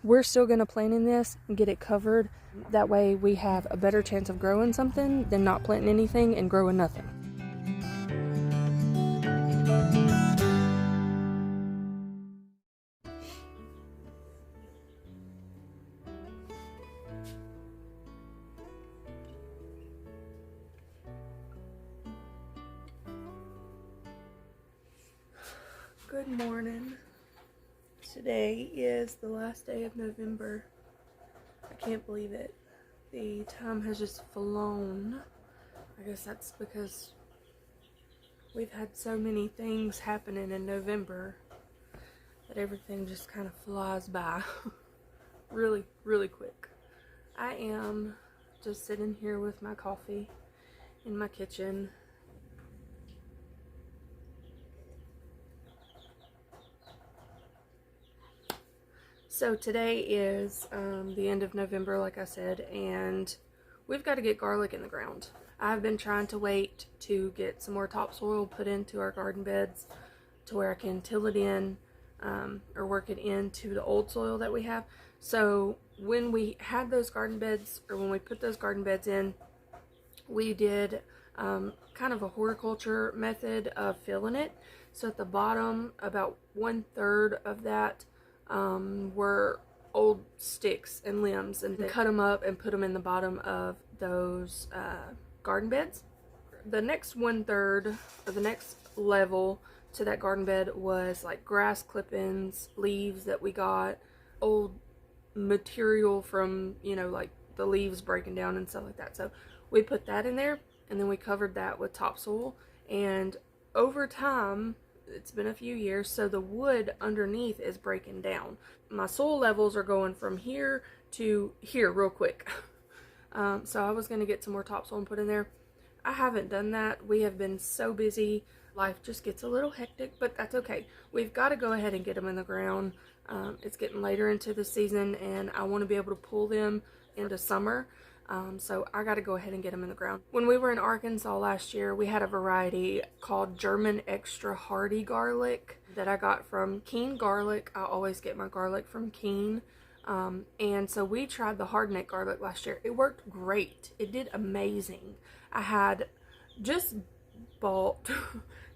we're still going to plant in this and get it covered. That way we have a better chance of growing something than not planting anything and growing nothing. Good morning. Today is the last day of November. I can't believe it. The time has just flown. I guess that's because we've had so many things happening in November that everything just kind of flies by really, really quick. I am just sitting here with my coffee in my kitchen. So today is the end of November, like I said, and we've got to get garlic in the ground. I've been trying to wait to get some more topsoil put into our garden beds to where I can till it in or work it into the old soil that we have. So when we had those garden beds, or when we put those garden beds in, we did kind of a horticulture method of filling it. So at the bottom, about 1/3 of that were old sticks and limbs, and they cut them up and put them in the bottom of those garden beds. The next 1/3, or the next level to that garden bed, was like grass clippings, leaves that we got, old material from, you know, like the leaves breaking down and stuff like that. So we put that in there, and then we covered that with topsoil. And over time, it's been a few years, so the wood underneath is breaking down. My soil levels are going from here to here real quick. So I was going to get some more topsoil and put in there. I haven't done that. We have been so busy. Life just gets a little hectic, but that's okay. We've got to go ahead and get them in the ground. It's getting later into the season, and I want to be able to pull them into summer. So I got to go ahead and get them in the ground. When we were in Arkansas last year, we had a variety called German Extra Hardy Garlic that I got from Keene Garlic. I always get my garlic from Keene. And so we tried the hardneck garlic last year. It worked great. It did amazing. I had just bought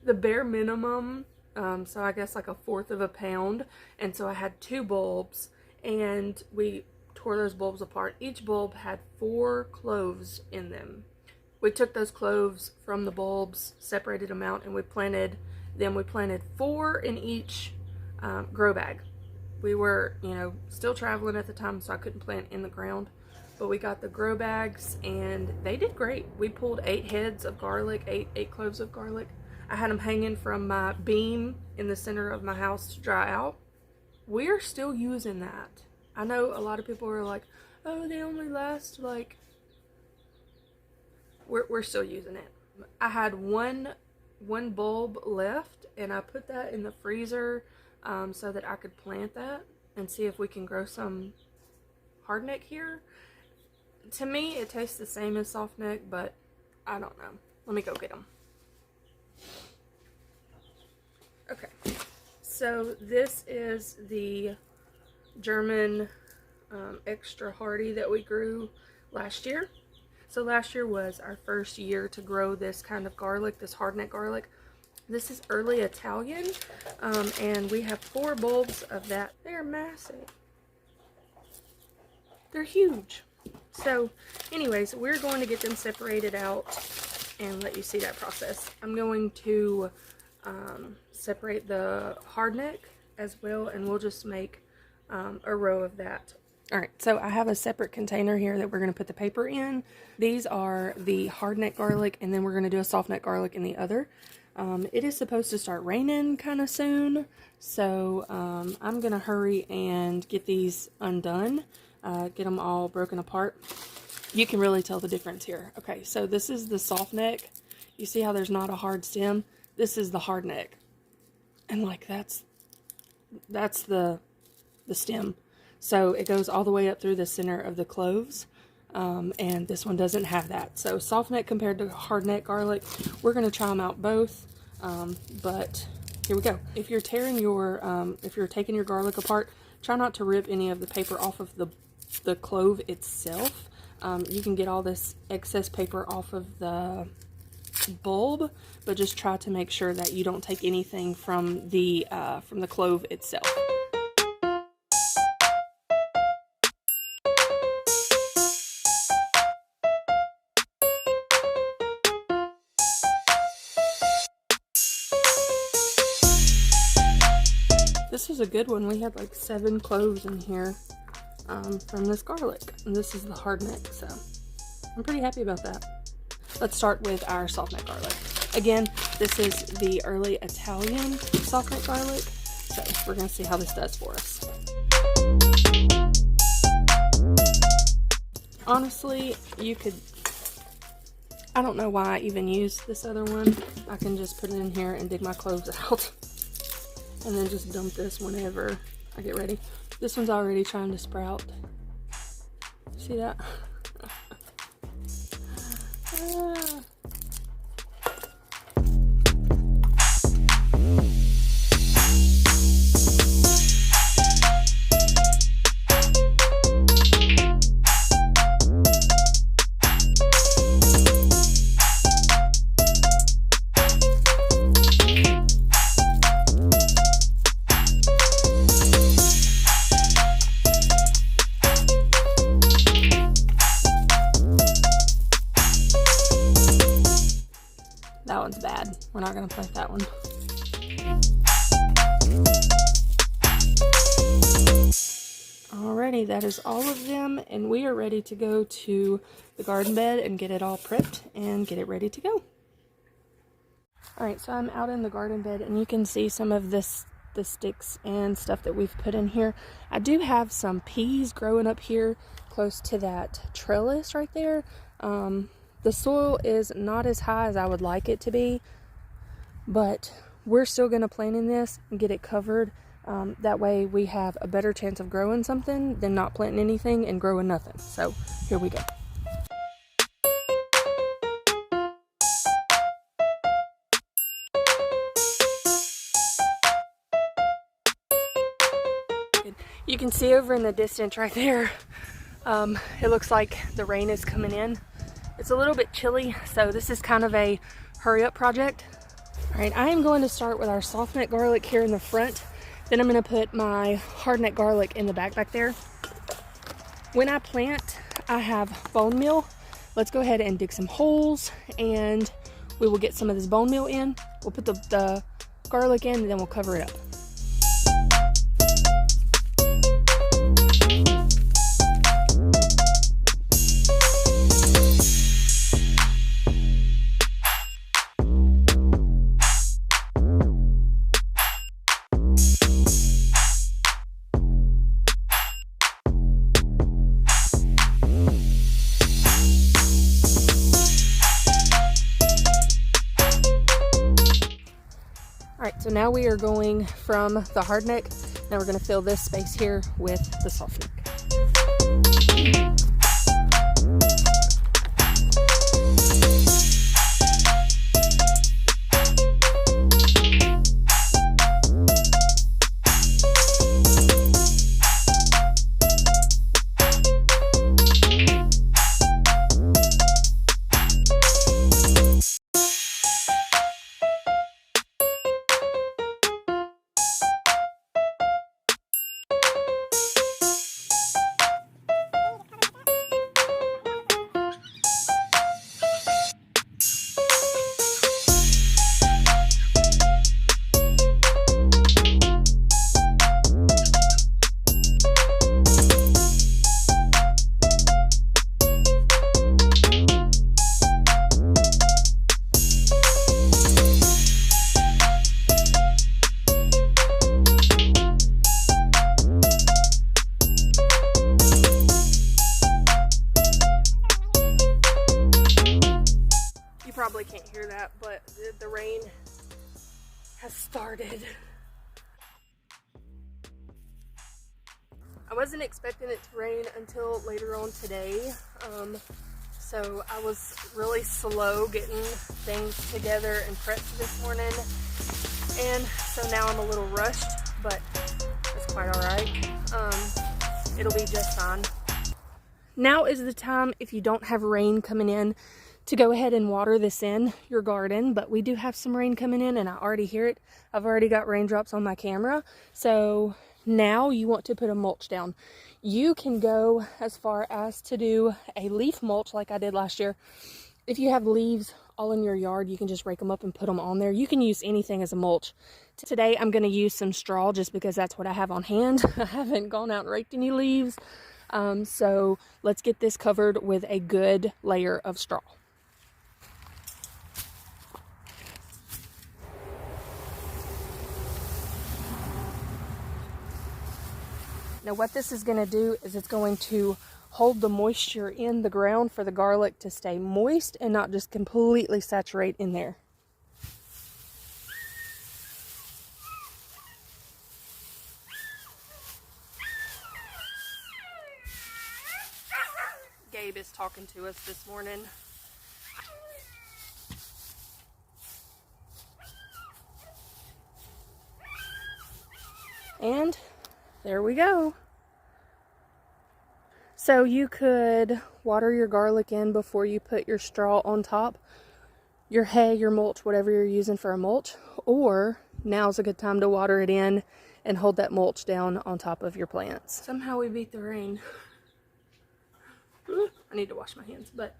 the bare minimum, so I guess like 1/4 of a pound. And so I had 2 bulbs, and we tore those bulbs apart. Each bulb had 4 cloves in them. We took those cloves from the bulbs, separated them out, and we planted them. We planted 4 in each grow bag. We were, you know, still traveling at the time, so I couldn't plant in the ground, but we got the grow bags, and they did great. We pulled 8 heads of garlic, eight cloves of garlic. I had them hanging from my beam in the center of my house to dry out. We're still using that. I know a lot of people are like, oh, they only last like, we're still using it. I had one bulb left, and I put that in the freezer so that I could plant that and see if we can grow some hardneck here. To me, it tastes the same as softneck, but I don't know. Let me go get them. Okay, so this is the German Extra Hardy that we grew last year. So last year was our first year to grow this kind of garlic, this hardneck garlic. This is early Italian, and we have 4 bulbs of that. They're massive. They're huge. So anyways, we're going to get them separated out and let you see that process. I'm going to separate the hardneck as well, and we'll just make a row of that. Alright, so I have a separate container here that we're going to put the paper in. These are the hardneck garlic, and then we're going to do a softneck garlic in the other. It is supposed to start raining kind of soon, so I'm going to hurry and get these undone, get them all broken apart. You can really tell the difference here. Okay, so this is the softneck. You see how there's not a hard stem? This is the hardneck. And like that's the stem. So it goes all the way up through the center of the cloves. And this one doesn't have that. So softneck compared to hardneck garlic, we're going to try them out both. But here we go. If you're tearing your, if you're taking your garlic apart, Try not to rip any of the paper off of the clove itself. You can get all this excess paper off of the bulb, but just try to make sure that you don't take anything from the clove itself. This was a good one. We had like 7 cloves in here from this garlic, and this is the hard neck, so I'm pretty happy about that. Let's start with our soft neck garlic. Again, this is the early Italian soft neck garlic, so we're going to see how this does for us. Honestly, you could, I don't know why I even use this other one. I can just put it in here and dig my cloves out and then just dump this whenever I get ready. This one's already trying to sprout. See that? That one's bad. We're not going to plant that one. Alrighty, that is all of them, and we are ready to go to the garden bed and get it all prepped and get it ready to go. Alright, so I'm out in the garden bed, and you can see some of the sticks and stuff that we've put in here. I do have some peas growing up here close to that trellis right there. The soil is not as high as I would like it to be, but we're still going to plant in this and get it covered. That way we have a better chance of growing something than not planting anything and growing nothing. So here we go. You can see over in the distance right there, it looks like the rain is coming in. It's a little bit chilly, so this is kind of a hurry up project. All right, I am going to start with our soft neck garlic here in the front. Then I'm going to put my hard neck garlic in the back there. When I plant, I have bone meal. Let's go ahead and dig some holes, and we will get some of this bone meal in. We'll put the garlic in, and then we'll cover it up. Alright, so now we are going from the hard neck. Now we're going to fill this space here with the soft neck. Probably can't hear that, but the rain has started. I wasn't expecting it to rain until later on today, so I was really slow getting things together and prepped this morning, and so now I'm a little rushed, but it's quite alright. it'll be just fine. Now is the time, if you don't have rain coming in, to go ahead and water this in your garden. But we do have some rain coming in, and I already hear it. I've already got raindrops on my camera. So now you want to put a mulch down. You can go as far as to do a leaf mulch like I did last year. If you have leaves all in your yard, you can just rake them up and put them on there. You can use anything as a mulch. Today I'm going to use some straw just because that's what I have on hand. I haven't gone out and raked any leaves. So let's get this covered with a good layer of straw. Now what this is going to do is it's going to hold the moisture in the ground for the garlic to stay moist and not just completely saturate in there. Gabe is talking to us this morning. And there we go. So you could water your garlic in before you put your straw on top, your hay, your mulch, whatever you're using for a mulch, or now's a good time to water it in and hold that mulch down on top of your plants. Somehow we beat the rain. I need to wash my hands, but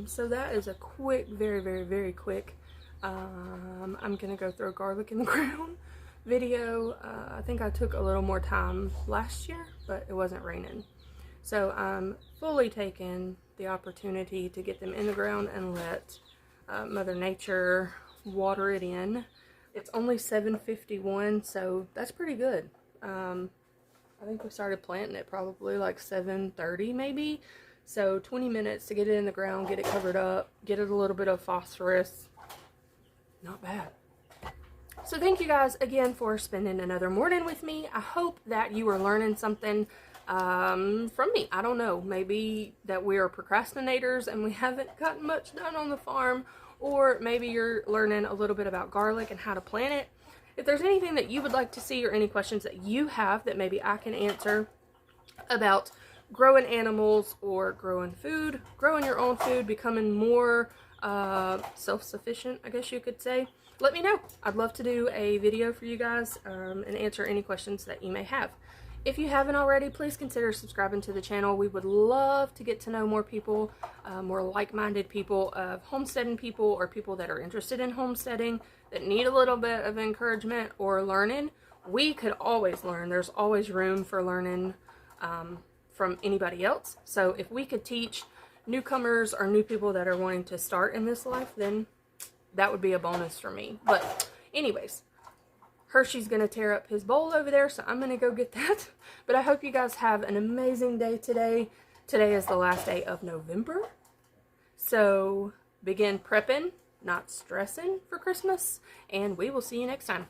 so that is a quick, very quick, I'm gonna go throw garlic in the ground video. I think I took a little more time last year, but it wasn't raining. So I'm fully taking the opportunity to get them in the ground and let Mother Nature water it in. It's only 7:51, so that's pretty good. I think we started planting it probably like 7:30 maybe. So 20 minutes to get it in the ground, get it covered up, get it a little bit of phosphorus. Not bad. So thank you guys again for spending another morning with me. I hope that you are learning something from me. I don't know, maybe that we are procrastinators and we haven't gotten much done on the farm, or maybe you're learning a little bit about garlic and how to plant it. If there's anything that you would like to see or any questions that you have that maybe I can answer about growing animals or growing food, growing your own food, becoming more self-sufficient, I guess you could say, let me know. I'd love to do a video for you guys and answer any questions that you may have. If you haven't already, please consider subscribing to the channel. We would love to get to know more people, more like-minded people, of homesteading people, or people that are interested in homesteading that need a little bit of encouragement or learning. We could always learn. There's always room for learning from anybody else. So if we could teach newcomers or new people that are wanting to start in this life, then that would be a bonus for me. But anyways, Hershey's gonna tear up his bowl over there, so I'm gonna go get that. But I hope you guys have an amazing day today. Today is the last day of November, so begin prepping, not stressing for Christmas, and we will see you next time.